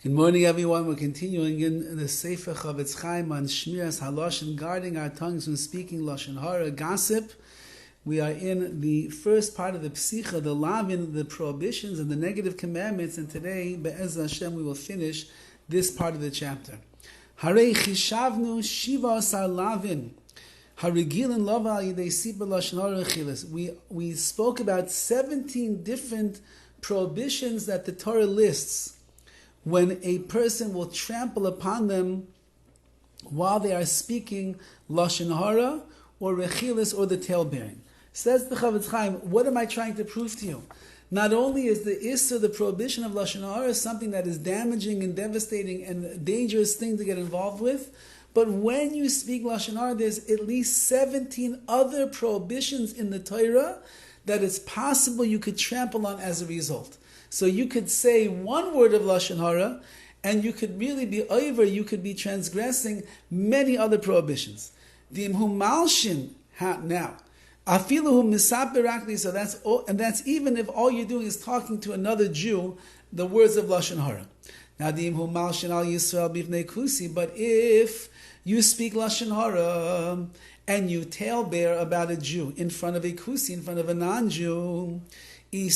Good morning, everyone. We're continuing in the Sefer CHOFETZ on Shmiras HaLashon, guarding our tongues from speaking Lashon HaRa, gossip. We are in the first part of the Pesicha, the Lavin, the prohibitions and the negative commandments, and today, Be'ez Hashem, we will finish this part of the chapter. Harei chishavnu shiva asar lavin. Harigilin lava al yidei sipa Lashon HaRa chilas. We spoke about 17 different prohibitions that the Torah lists when a person will trample upon them while they are speaking Lashon HaRa or Rechilas or the tail-bearing. Says the CHOFETZ, what am I trying to prove to you? Not only is the Issa, the prohibition of Lashon HaRa, something that is damaging and devastating and a dangerous thing to get involved with, but when you speak Lashon HaRa, there's at least 17 other prohibitions in the Torah that it's possible you could trample on as a result. So you could say one word of Lashon HaRa, and you could really be over, you could be transgressing many other prohibitions. Now, so that's even if all you're doing is talking to another Jew, the words of Lashon HaRa. Now, but if you speak Lashon HaRa and you talebear about a Jew in front of a Kusi, in front of a non-Jew, the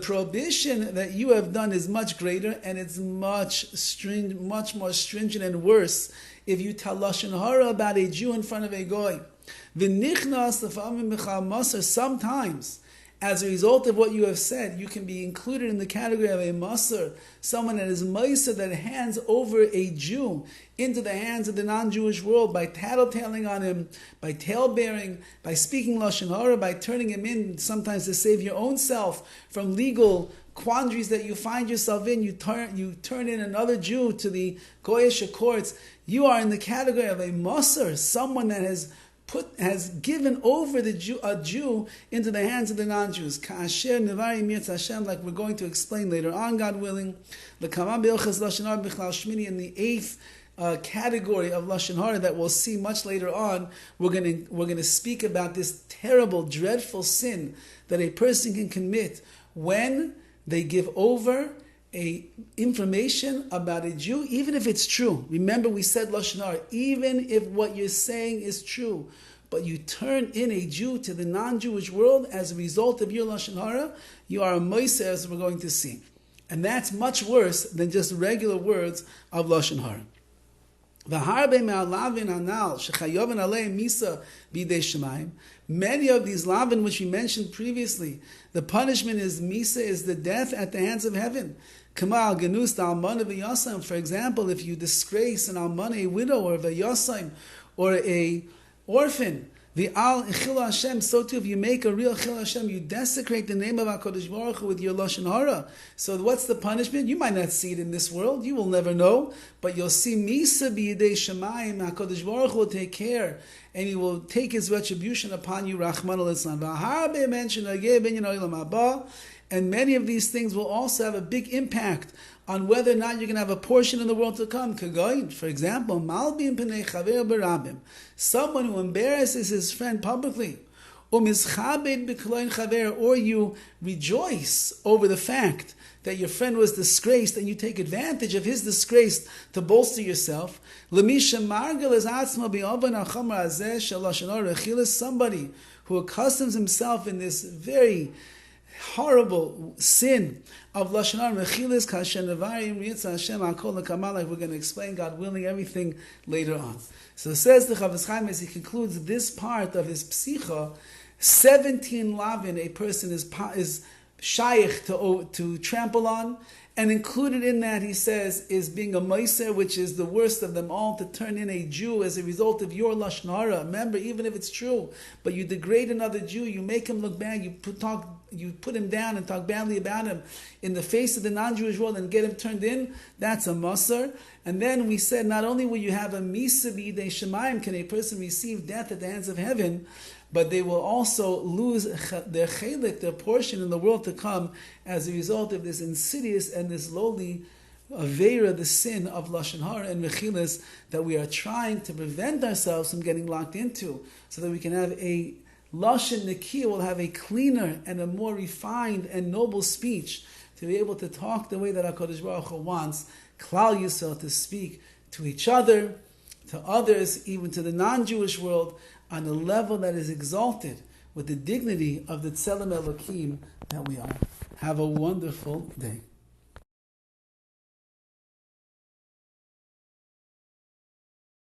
prohibition that you have done is much greater, and it's much more stringent and worse if you tell Lashon HaRa about a Jew in front of a goy. Sometimes, as a result of what you have said, you can be included in the category of a masr, someone that is ma'aser, that hands over a Jew into the hands of the non-Jewish world by tattletaling on him, by tale-bearing, by speaking Lashon HaRa, by turning him in sometimes to save your own self from legal quandaries that you find yourself in. You turn in another Jew to the Goyish courts. You are in the category of a masr, someone that has given over a Jew into the hands of the non-Jews. Like we're going to explain later on, God willing. In the eighth category of Lashon HaRa that we'll see much later on, we're going to speak about this terrible, dreadful sin that a person can commit when they give over information about a Jew, even if it's true. Remember, we said Lashon HaRa, even if what you're saying is true, but you turn in a Jew to the non-Jewish world as a result of your Lashon HaRa, you are a moiser, as we're going to see. And that's much worse than just regular words of Lashon HaRa. Many of these lavin, which we mentioned previously, the punishment is misa, is the death at the hands of heaven. For example, if you disgrace an almana, a widow, or a yasam, or a orphan, so too if you make a real chil Hashem, you desecrate the name of HaKadosh Baruch Hu with your Lashon HaRa. So what's the punishment? You might not see it in this world, you will never know, but you'll see Misa b'yidei Shemayim, HaKadosh Baruch Hu will take care, and He will take His retribution upon you, Rachman al-Islam. And many of these things will also have a big impact on whether or not you're going to have a portion in the world to come. For example, someone who embarrasses his friend publicly, or you rejoice over the fact that your friend was disgraced and you take advantage of his disgrace to bolster yourself. Somebody who accustoms himself in this very horrible sin of Lashon HaRa, Rechilas, Kashen Nevarim, Ritzah Hashem, Hakol L'Kamal, like we're going to explain, God willing, everything later on. So says the CHOFETZ as he concludes this part of his Pesicha, 17 lavin a person is shaykh to trample on, and included in that, he says, is being a meiser, which is the worst of them all, to turn in a Jew as a result of your Lashon HaRa. Remember, even if it's true, but you degrade another Jew, you make him look bad, you put him down and talk badly about him in the face of the non-Jewish world and get him turned in, that's a masr. And then we said, not only will you have a misa b'yidei Shemayim, can a person receive death at the hands of heaven, but they will also lose their chelik, their portion in the world to come, as a result of this insidious and this lowly aveira, the sin of Lashon HaRa and Rechilas, that we are trying to prevent ourselves from getting locked into, so that we can have a Lashon Nekiah, will have a cleaner and a more refined and noble speech, to to be able to talk the way that HaKadosh Baruch Hu wants Klal Yisrael to speak to each other, to others, even to the non-Jewish world, on a level that is exalted with the dignity of the Tzelem Elokim that we are. Have a wonderful day.